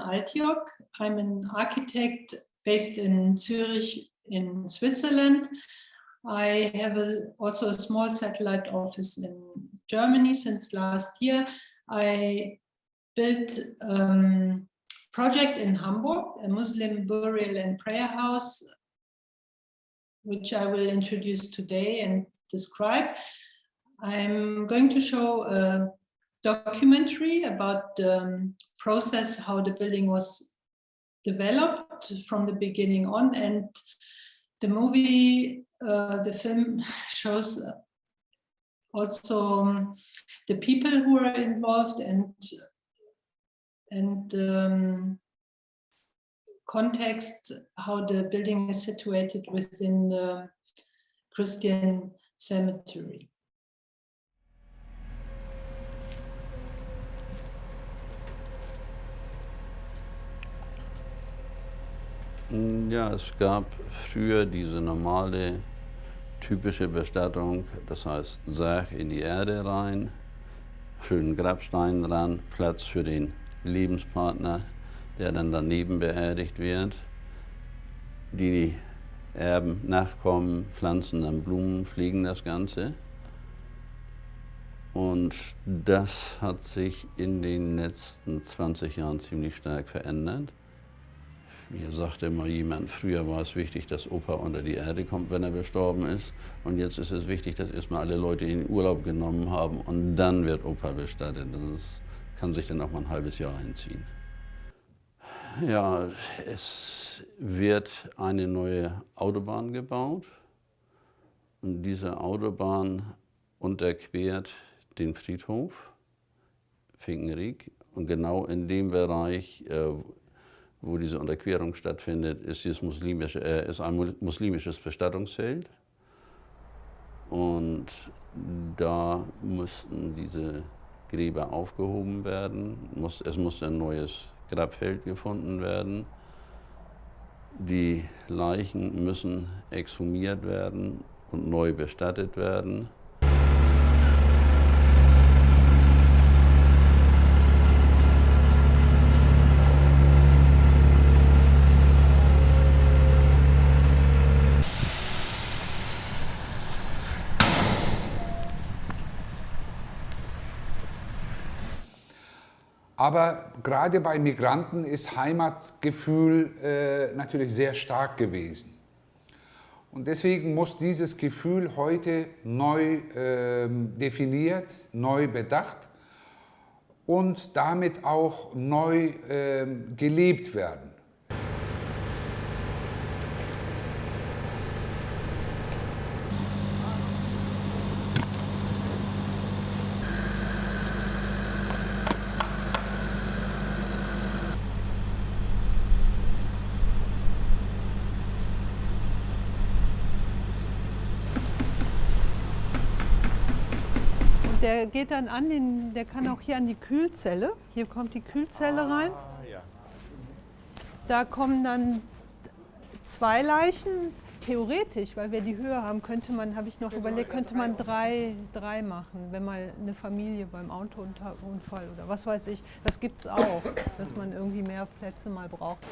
Altiok. I'm an architect based in Zurich in Switzerland. I have also a small satellite office in Germany since last year. I built a project in Hamburg, a Muslim burial and prayer house, which I will introduce today and describe. I'm going to show a documentary about the process, how the building was developed from the beginning on, and the movie, the film shows also the people who are involved and context, how the building is situated within the Christian cemetery. Ja, es gab früher diese normale, typische Bestattung, das heißt Sarg in die Erde rein, schönen Grabstein dran, Platz für den Lebenspartner, der dann daneben beerdigt wird. Die Erben, Nachkommen pflanzen dann Blumen, pflegen das Ganze. Und das hat sich in den letzten 20 Jahren ziemlich stark verändert. Mir sagte immer jemand, früher war es wichtig, dass Opa unter die Erde kommt, wenn er gestorben ist. Und jetzt ist es wichtig, dass erstmal alle Leute in den Urlaub genommen haben und dann wird Opa bestattet. Das kann sich dann auch mal ein halbes Jahr hinziehen. Ja, es wird eine neue Autobahn gebaut. Und diese Autobahn unterquert den Friedhof Finkenriek. Und genau in dem Bereich, wo diese Unterquerung stattfindet, ist ein muslimisches Bestattungsfeld. Und da mussten diese Gräber aufgehoben werden. Es musste ein neues Grabfeld gefunden werden. Die Leichen müssen exhumiert werden und neu bestattet werden. Aber gerade bei Migranten ist Heimatgefühl natürlich sehr stark gewesen. Und deswegen muss dieses Gefühl heute neu definiert, neu bedacht und damit auch neu gelebt werden. Der geht dann an, der kann auch hier an die Kühlzelle. Hier kommt die Kühlzelle rein. Ja. Da kommen dann 2 Leichen. Theoretisch, weil wir die Höhe haben, könnte man, habe ich noch überlegt, könnte man drei machen, wenn mal eine Familie beim Autounfall oder was weiß ich. Das gibt es auch, dass man irgendwie mehr Plätze mal braucht.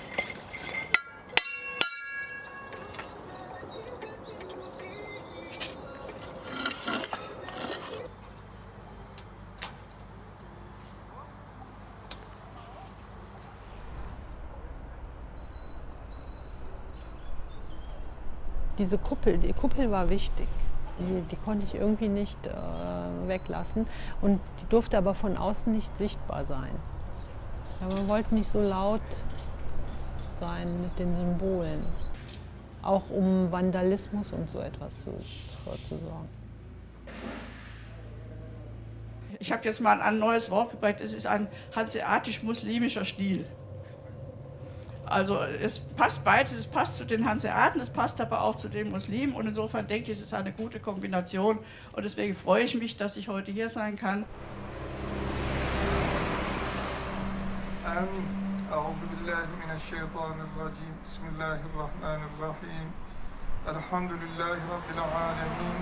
Die Kuppel war wichtig. Die konnte ich irgendwie nicht weglassen und die durfte aber von außen nicht sichtbar sein. Ja, wir wollten nicht so laut sein mit den Symbolen, auch um Vandalismus und so etwas vorzusorgen. Ich habe jetzt mal ein neues Wort gebracht, es ist ein hanseatisch-muslimischer Stil. Also es passt beides, es passt zu den Hanseaten, es passt aber auch zu den Muslimen und insofern denke ich, es ist eine gute Kombination und deswegen freue ich mich, dass ich heute hier sein kann. أعوذ بالله من الشيطان الرجيم بسم الله الرحمن الرحيم الحمد لله رب العالمين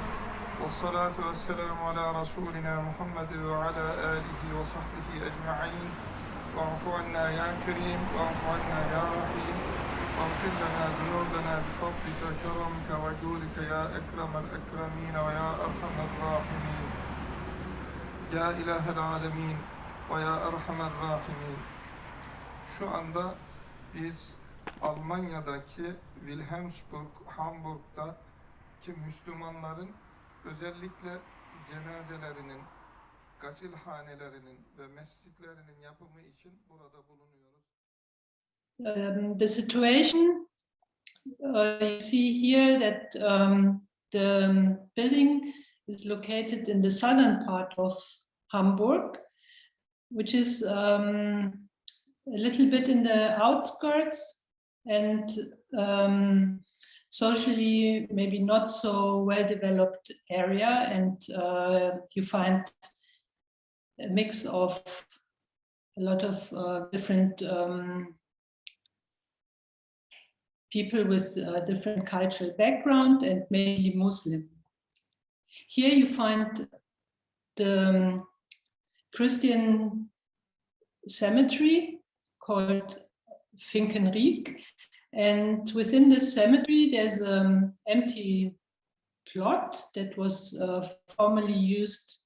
والصلاة والسلام على رسولنا محمد وعلى آله وصحبه أجمعين واعف عنا يا كريم واعف عنا يا رحيم واغفر لنا ذنوبنا بفضلك وكرمك وجودك يا أكرم الأكرمين ويا أرحم الراحمين يا إله العالمين ويا أرحم الراحمين. Şu anda biz Almanya'daki Hamburg'daki Müslümanların özellikle cenazelerinin, gasilhanelerinin ve mescitlerinin yapımı için burada bulunuyoruz. The situation you see here that the building is located in the southern part of Hamburg, which is a little bit in the outskirts and socially maybe not so well developed area, and you find a mix of a lot of different people with different cultural background and mainly Muslim. Here you find the Christian cemetery called Finkenriek, and within this cemetery there's an empty plot that was formerly used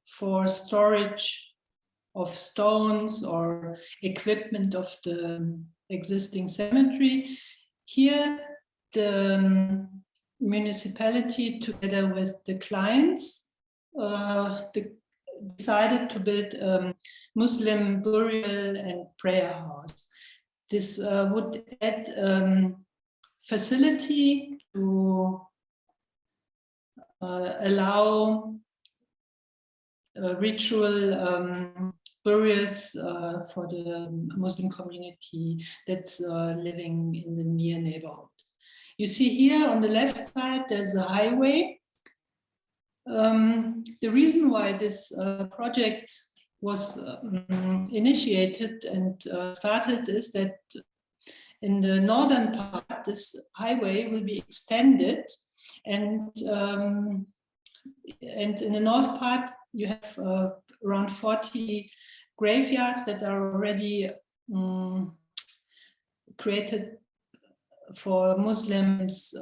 for storage of stones or equipment of the existing cemetery. Here the municipality, together with the clients, decided to build a Muslim burial and prayer house. This would add facility to allow ritual burials for the Muslim community that's living in the near neighborhood. You see here on the left side there's a highway. The reason why this project was initiated and started is that in the northern part this highway will be extended, and in the north part you have around 40 graveyards that are already created for Muslims,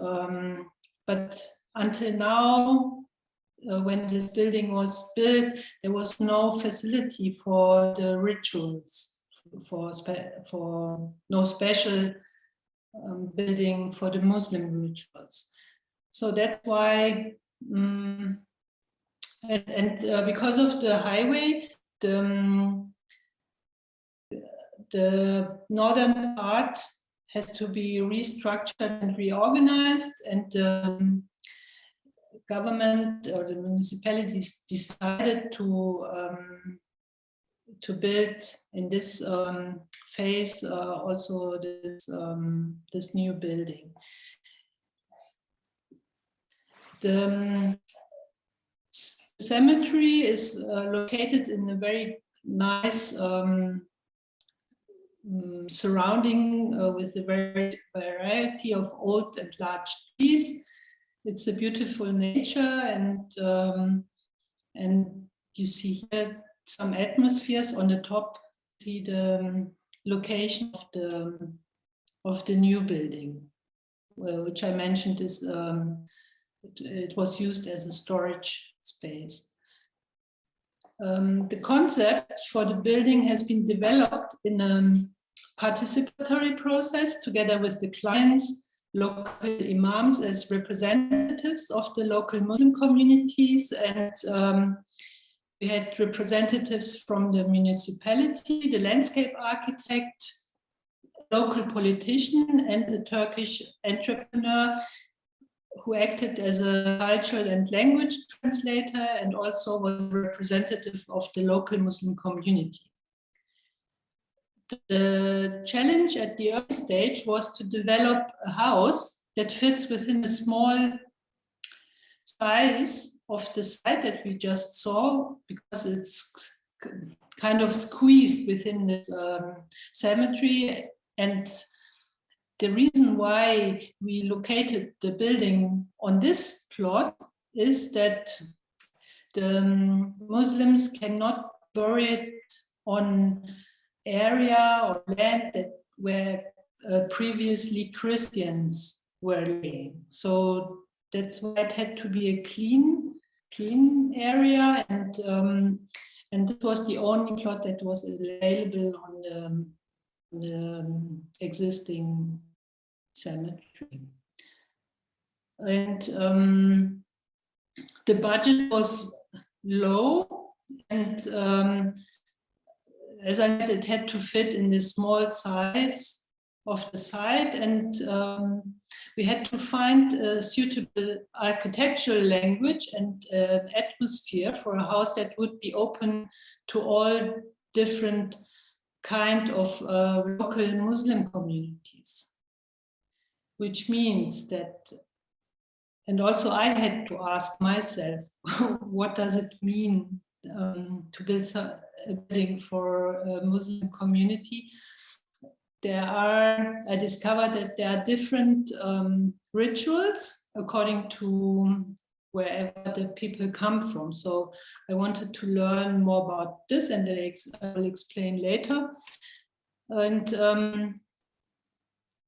but until now, when this building was built, there was no facility for the rituals, for no special building for the Muslim rituals. So that's why, because of the highway, the northern part has to be restructured and reorganized, and the government or the municipalities decided to build in this phase also this new building. The cemetery is located in a very nice surrounding with a very variety of old and large trees. It's a beautiful nature, and you see here some atmospheres on the top. See the location of the new building, which I mentioned is it was used as a storage space. The concept for the building has been developed in a participatory process together with the clients, local imams as representatives of the local Muslim communities, and we had representatives from the municipality, the landscape architect, local politician, and the Turkish entrepreneur who acted as a cultural and language translator and also was representative of the local Muslim community. The challenge at the early stage was to develop a house that fits within a small size of the site that we just saw, because it's kind of squeezed within this cemetery. And the reason why we located the building on this plot is that the Muslims cannot bury it on area or land that where previously Christians were living. So that's why it had to be a clean area, and this was the only plot that was available on the existing cemetery. And the budget was low, and as I said, it had to fit in the small size of the site, and we had to find a suitable architectural language and an atmosphere for a house that would be open to all different kind of local Muslim communities. Which means that, and also I had to ask myself, what does it mean to build a building for a Muslim community? I discovered that there are different rituals according to wherever the people come from. So I wanted to learn more about this, and I will explain later. And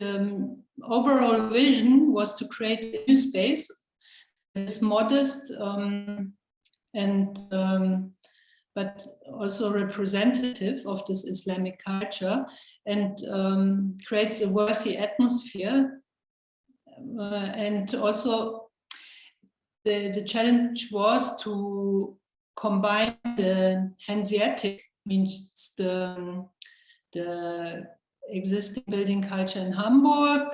the overall vision was to create a new space that's modest but also representative of this Islamic culture, and creates a worthy atmosphere. And also the challenge was to combine the Hanseatic, means the existing building culture in Hamburg,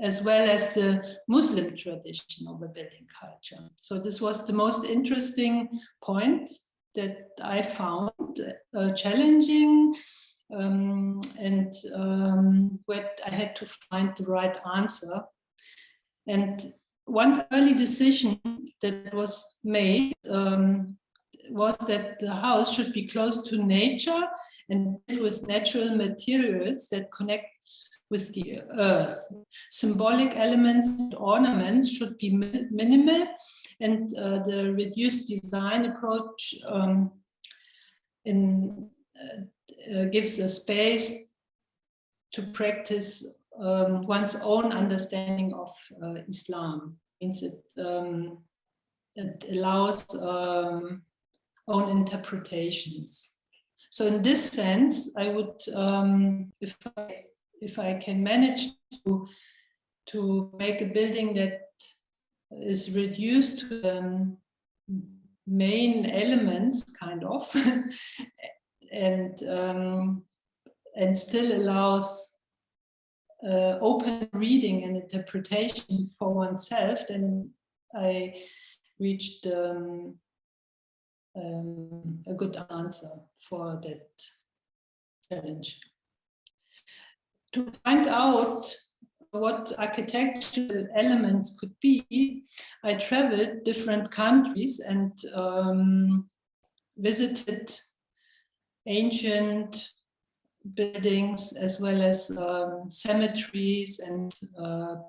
as well as the Muslim tradition of a building culture. So this was the most interesting point that I found challenging, and where I had to find the right answer. And one early decision that was made was that the house should be close to nature and with natural materials that connect with the earth. Symbolic elements and ornaments should be minimal, and the reduced design approach gives a space to practice one's own understanding of Islam. Means it allows own interpretations. So in this sense, I would, if I can manage to make a building that is reduced to the main elements, kind of, and still allows open reading and interpretation for oneself, then I reached a good answer for that challenge. To find out what architectural elements could be, I traveled different countries and visited ancient buildings as well as cemeteries and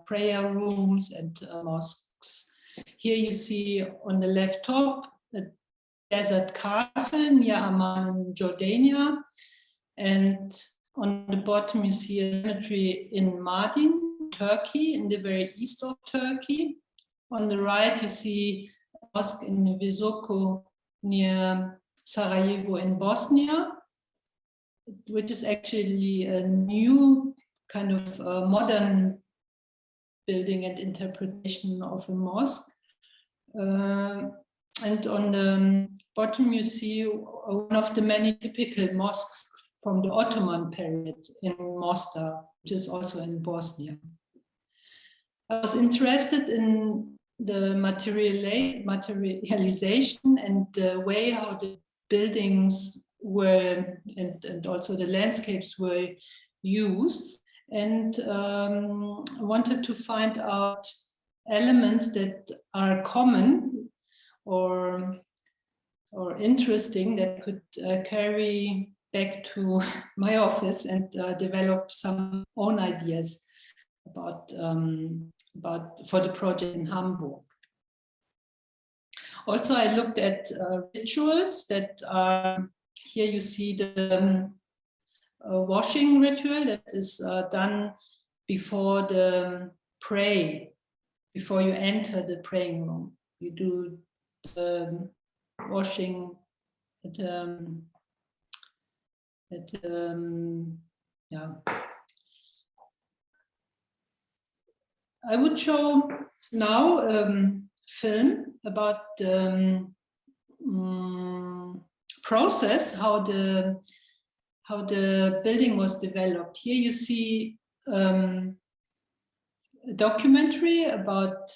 prayer rooms and mosques. Here you see on the left top the desert castle near Amman in Jordania, and on the bottom you see a cemetery in Medine, Turkey, in the very east of Turkey. On the right you see a mosque in Visoko near Sarajevo in Bosnia, which is actually a new kind of modern building and interpretation of a mosque. And on the bottom you see one of the many typical mosques from the Ottoman period in Mostar, which is also in Bosnia. I was interested in the materialization and the way how the buildings were and also the landscapes were used, and wanted to find out elements that are common or interesting that could carry back to my office and develop some own ideas about for the project in Hamburg. Also, I looked at rituals that are, here you see the washing ritual that is done before the pray, before you enter the praying room. You do the washing yeah. I would show now film about the process, how the building was developed. Here you see a documentary about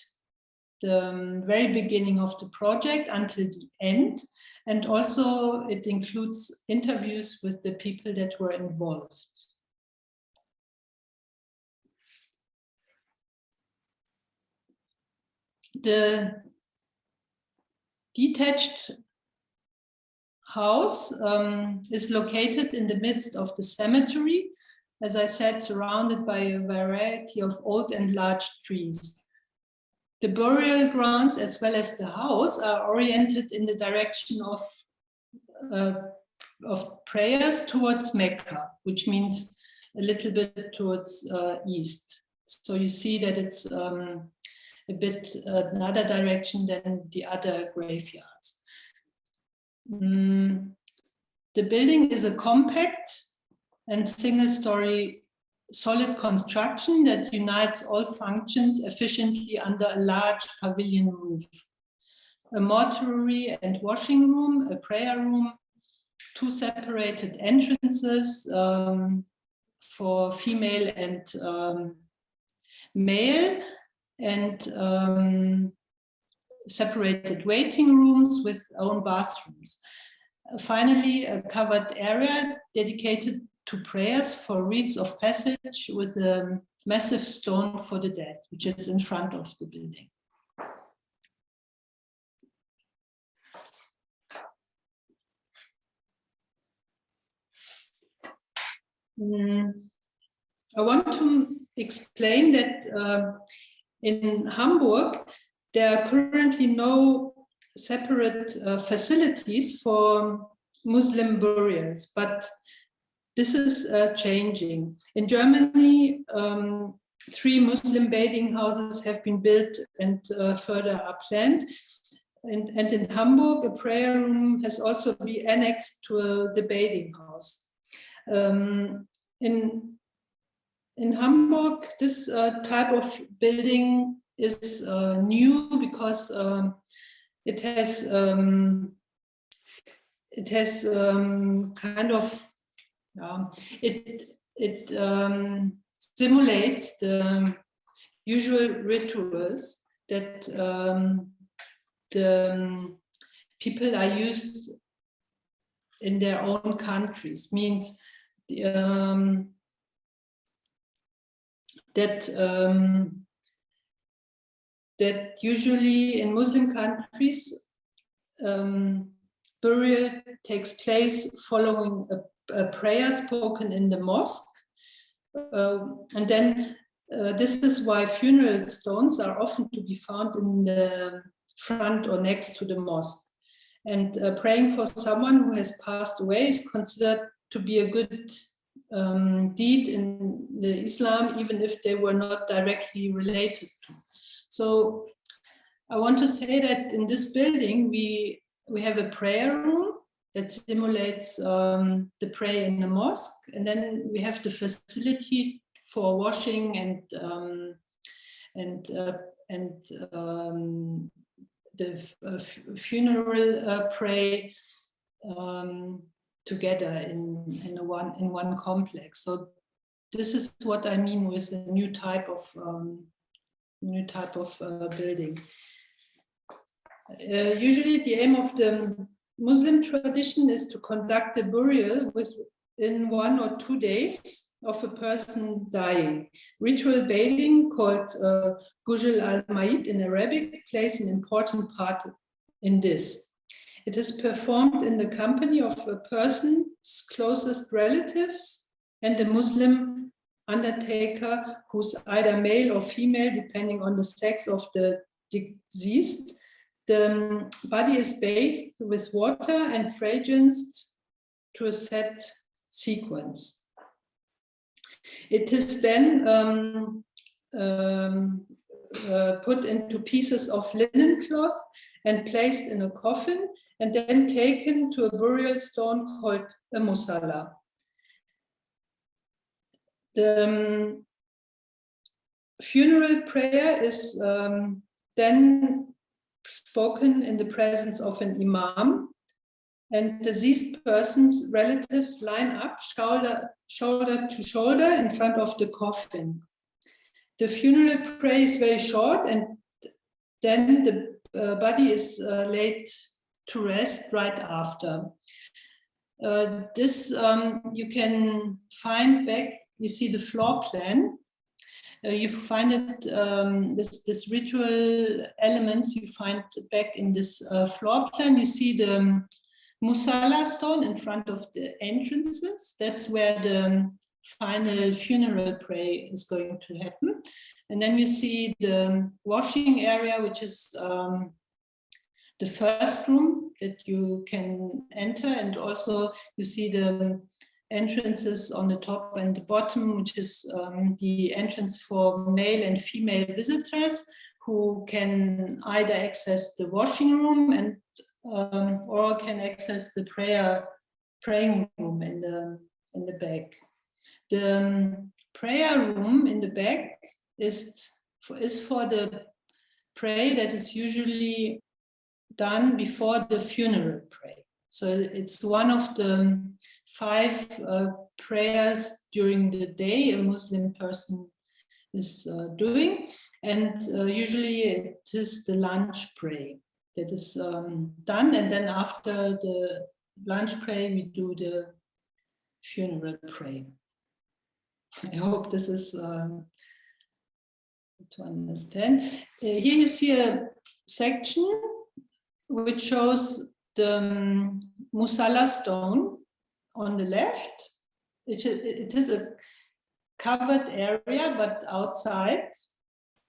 the very beginning of the project until the end, and also it includes interviews with the people that were involved. The detached house is located in the midst of the cemetery, as I said, surrounded by a variety of old and large trees. The burial grounds as well as the house are oriented in the direction of prayers towards Mecca, which means a little bit towards east. So you see that it's a bit another direction than the other graveyards. The building is a compact and single-story solid construction that unites all functions efficiently under a large pavilion roof. A mortuary and washing room, a prayer room, 2 separated entrances for female and male, and separated waiting rooms with own bathrooms. Finally, a covered area dedicated to prayers for rites of passage with a massive stone for the dead, which is in front of the building. I want to explain that in Hamburg, there are currently no separate facilities for Muslim burials, but this is changing. In Germany, 3 Muslim bathing houses have been built and further are planned. And in Hamburg, a prayer room has also been annexed to the bathing house. In Hamburg, this type of building is new because it has kind of it simulates the usual rituals that the people are used in their own countries. Means that usually in Muslim countries, burial takes place following a prayer spoken in the mosque. And then this is why funeral stones are often to be found in the front or next to the mosque. And praying for someone who has passed away is considered to be a good deed in the Islam, even if they were not directly related to. So I want to say that in this building, we have a prayer room that simulates the prayer in the mosque, and then we have the facility for washing and the funeral pray together in one complex. So this is what I mean with a new type of building. Usually the aim of the Muslim tradition is to conduct a burial within 1 or 2 days of a person dying. Ritual bathing, called Ghusl al-Mayit in Arabic, plays an important part in this. It is performed in the company of a person's closest relatives and a Muslim undertaker who's either male or female, depending on the sex of the deceased. The body is bathed with water and fragranced to a set sequence. It is then put into pieces of linen cloth and placed in a coffin, and then taken to a burial stone called a musalla. The funeral prayer is then spoken in the presence of an imam, and deceased person's relatives line up shoulder to shoulder in front of the coffin. The funeral prayer is very short, and then the body is laid to rest right after. This you can find back. You see the floor plan. You find it, this ritual elements you find back in this floor plan. You see the musalla stone in front of the entrances. That's where the final funeral prayer is going to happen. And then you see the washing area, which is the first room that you can enter. And also you see the entrances on the top and the bottom, which is the entrance for male and female visitors who can either access the washing room and or can access the praying room in the back. The prayer room in the back is for the prayer that is usually done before the funeral prayer. So it's one of the 5 prayers during the day a Muslim person is doing, and usually it is the lunch prayer that is done, and then after the lunch prayer we do the funeral prayer. I hope this is to understand. Here you see a section which shows the musalla stone on the left. It is a covered area, but outside.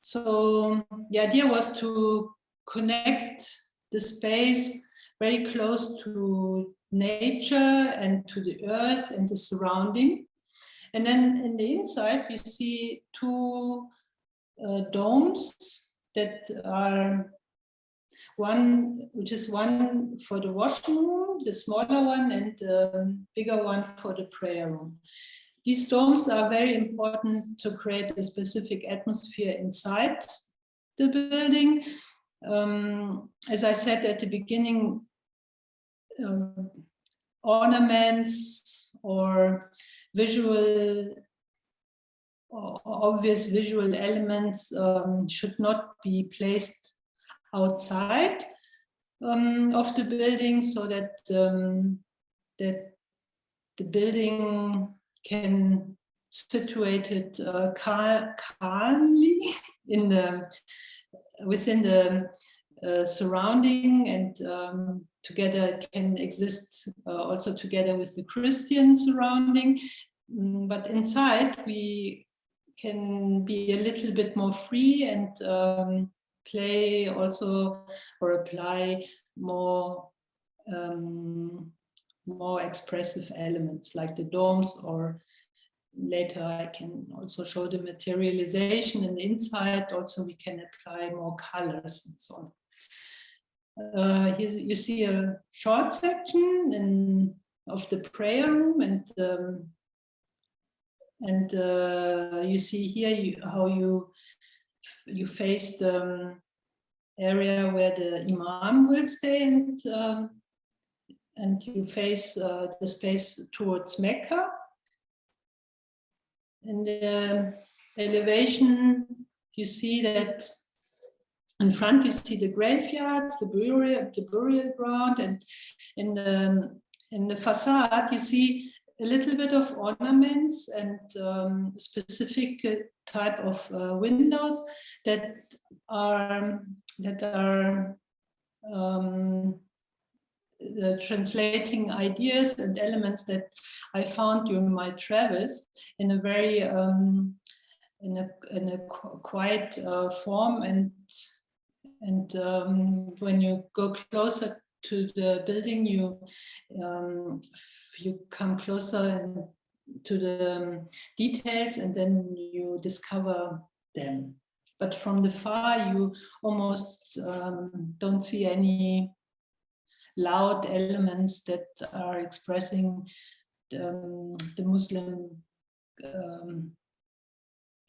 So the idea was to connect the space very close to nature and to the earth and the surrounding. And then in the inside, you see 2 domes that are one, which is one for the washing room, the smaller one, and the bigger one for the prayer room. These domes are very important to create a specific atmosphere inside the building. As I said at the beginning, ornaments or obvious visual elements should not be placed outside of the building, so that that the building can situate it calmly within the surrounding, and together can exist also together with the Christian surrounding. But inside we can be a little bit more free and play also or apply more expressive elements like the domes, or later I can also show the materialization in the inside. Also we can apply more colors and so on. Here you see a short section of the prayer room, and you see here how you face the area where the imam will stay, and you face the space towards Mecca. In the elevation, you see that in front you see the graveyards, the burial ground, and in the facade you see a little bit of ornaments and specific type of windows that are translating ideas and elements that I found during my travels in a very in a quiet form, and when you go closer to the building, you come closer details, and then you discover them. But from the far, you almost don't see any loud elements that are expressing the Muslim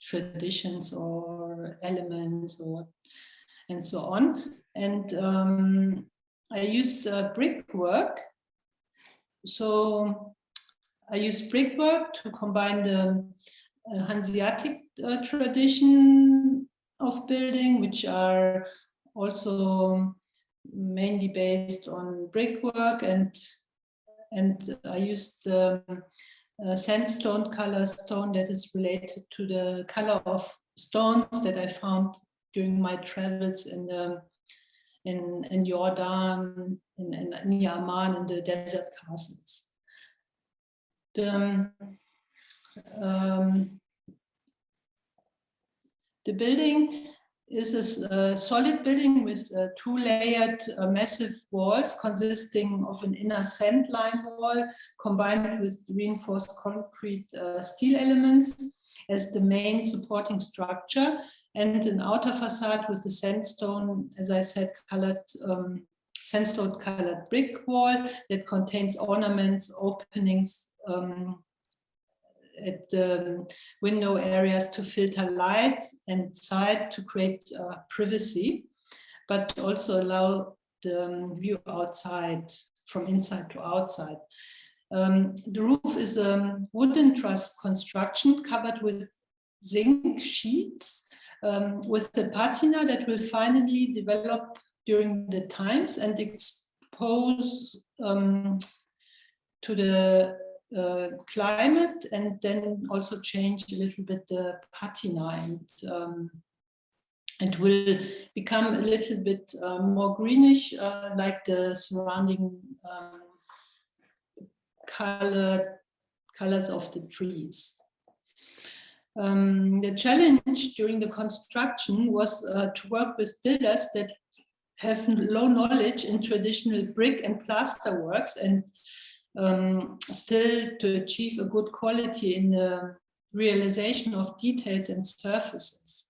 traditions or elements and so on. And I used brickwork. So I used brickwork to combine the Hanseatic tradition of building, which are also mainly based on brickwork, and I used sandstone color stone that is related to the color of stones that I found during my travels in Jordan, in Amman, in the desert castles. The building is a solid building with two-layered massive walls consisting of an inner sand line wall combined with reinforced concrete steel elements as the main supporting structure, and an outer facade with the sandstone, as I said, colored sandstone colored brick wall that contains ornaments, openings at the window areas to filter light and sight to create privacy, but also allow the view outside, from inside to outside. The roof is a wooden truss construction covered with zinc sheets with the patina that will finally develop during the times and expose to the climate, and then also change a little bit the patina, and it will become a little bit more greenish, like the surrounding colors of the trees. The challenge during the construction was to work with builders that have low knowledge in traditional brick and plaster works, and still to achieve a good quality in the realization of details and surfaces.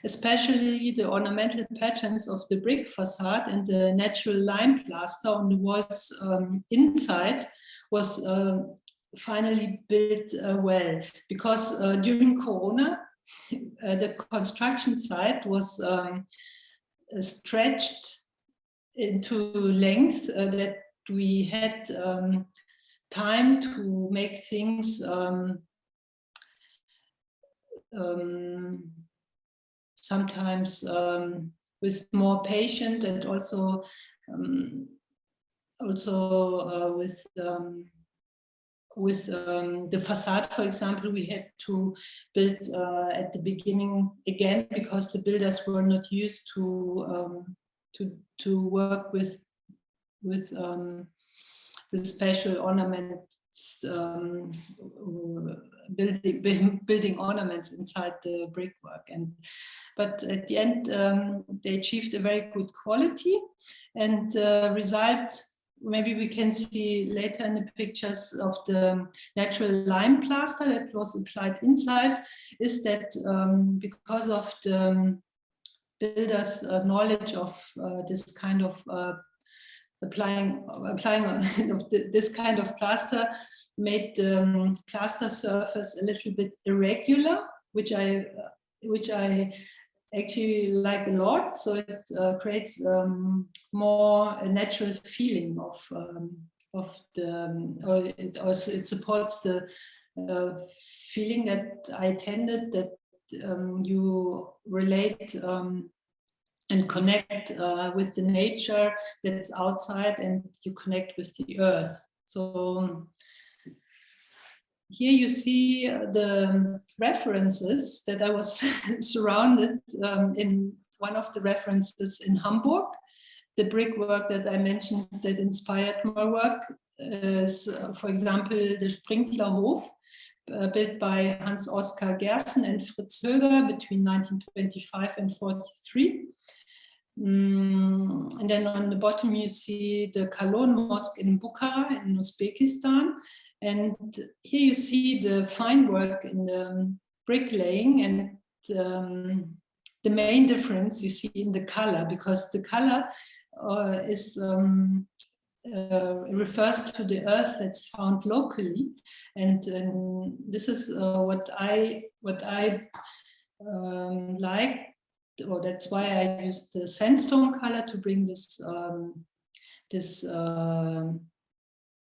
Especially the ornamental patterns of the brick facade and the natural lime plaster on the walls inside was finally built well, because during Corona, the construction site was stretched into length that we had time to make things sometimes with more patience, and also with the facade, for example, we had to build at the beginning again, because the builders were not used to work with the special ornaments, building ornaments inside the brickwork. But at the end, they achieved a very good quality, and the result, maybe we can see later in the pictures of the natural lime plaster that was applied inside, is that because of the builders' knowledge of this kind of applying of this kind of plaster, made the plaster surface a little bit irregular, which I actually like a lot. So it creates more a natural feeling of the, or it supports the feeling that I attended, that you relate and connect with the nature that's outside, and you connect with the earth. So here you see the references that I was surrounded in one of the references in Hamburg. The brickwork that I mentioned that inspired my work is, for example, the Sprinklerhof, built by Hans Oskar Gersten and Fritz Höger between 1925 and 43. And then on the bottom you see the Kalon Mosque in Bukhara in Uzbekistan. And here you see the fine work in the bricklaying, and the main difference you see in the color, because the color refers to the earth that's found locally, and this is what I like, or that's why I used the sandstone color to bring this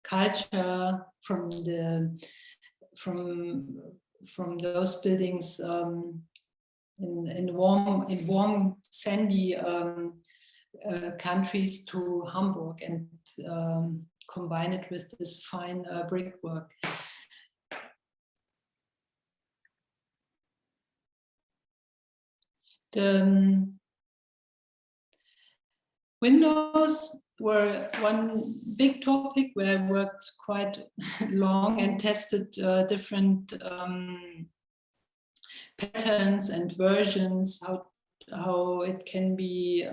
culture from those buildings in warm sandy countries to Hamburg, and combine it with this fine brickwork. The windows were one big topic where I worked quite long and tested different patterns and versions, how it can be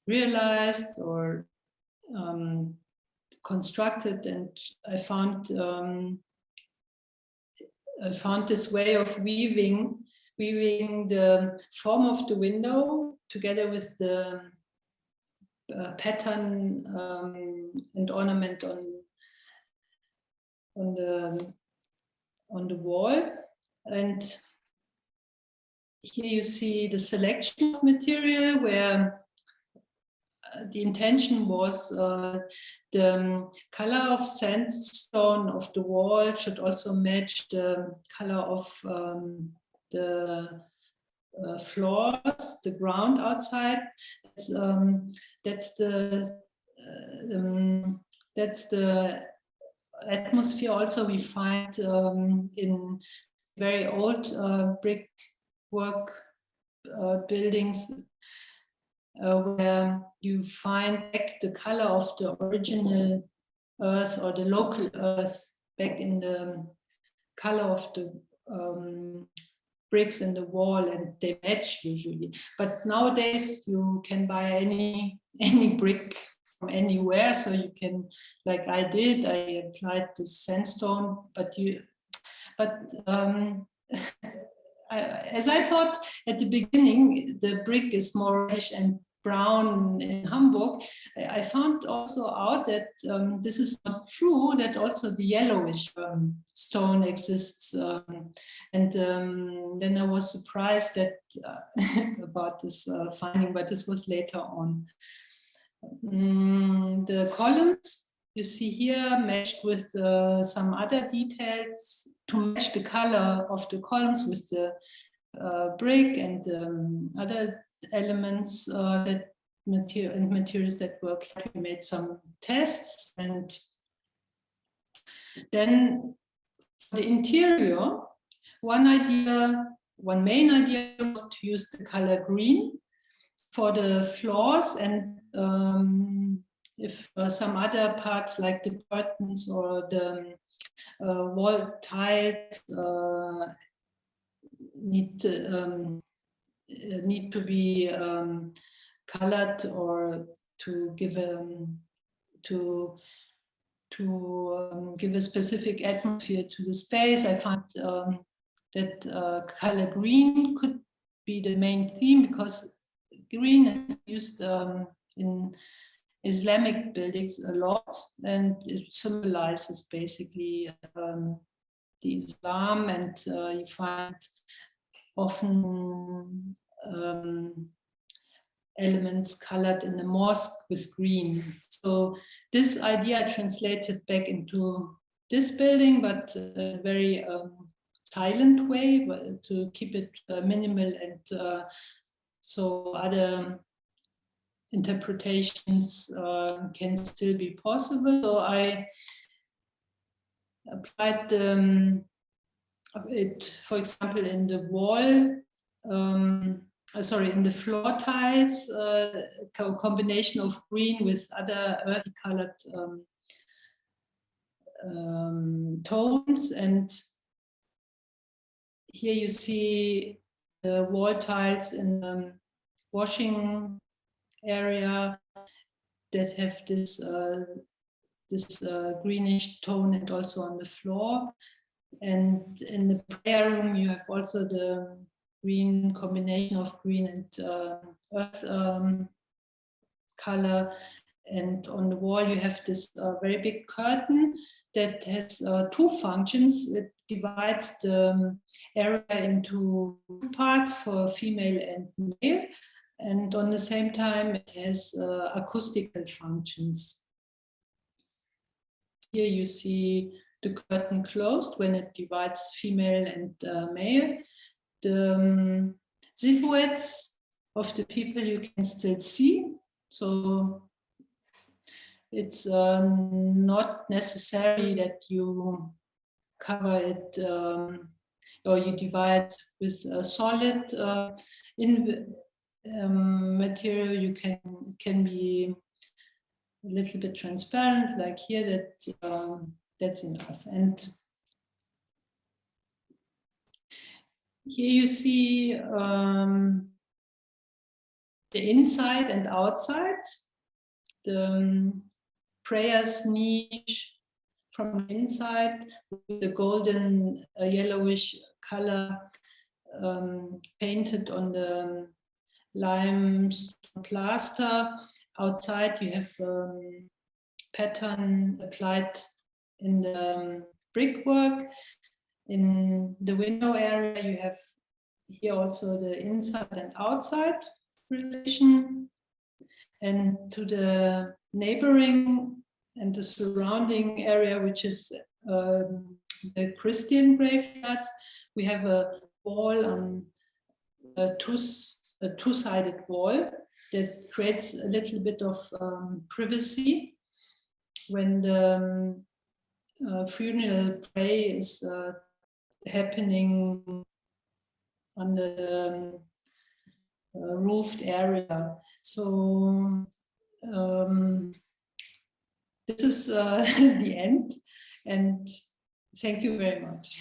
realized or constructed, and I found this way of weaving the form of the window together with the pattern and ornament on the wall. And here you see the selection of material, where the intention was the color of sandstone of the wall should also match the color of the floors, the ground outside. That's the atmosphere also we find in very old brickwork buildings, where you find back the color of the original earth or the local earth back in the color of the bricks in the wall, and they match usually. But nowadays you can buy any brick from anywhere, so you can, like I did, I applied this sandstone, as I thought at the beginning, the brick is more reddish and brown in Hamburg. I found also out that this is not true, that also the yellowish stone exists. And then I was surprised that about this finding, but this was later on. The columns you see here matched with some other details to match the color of the columns with the brick and other elements that materials that were applied. We made some tests, and then for the interior, one main idea was to use the color green for the floors, and if some other parts like the curtains or the wall tiles need to be colored, or to give a specific atmosphere to the space. I found that color green could be the main theme, because green is used in Islamic buildings a lot, and it symbolizes basically the Islam, and you find often elements colored in the mosque with green. So this idea translated back into this building, but a very silent way, to keep it minimal, and so other interpretations can still be possible. So I applied it, for example, in the wall, in the floor tiles, a combination of green with other earthy colored tones. And here you see the wall tiles in the washing area that have this this greenish tone, and also on the floor. And in the prayer room, you have also the green combination of green and earth color. And on the wall, you have this very big curtain that has two functions. It divides the area into two parts for female and male. And on the same time, it has acoustical functions. Here you see the curtain closed when it divides female and male. The silhouettes of the people you can still see. So it's not necessary that you cover it or you divide with a solid material. You can be a little bit transparent, like here, that's enough. And here you see the inside and outside. The prayers niche from the inside with the golden yellowish color painted on the limestone plaster. Outside you have pattern applied in the brickwork. In the window area you have here also the inside and outside relation. And to the neighboring and the surrounding area, which is the Christian graveyards, we have a wall on a two-sided wall that creates a little bit of privacy when the funeral prayer is happening on the roofed area. So this is the end, and thank you very much.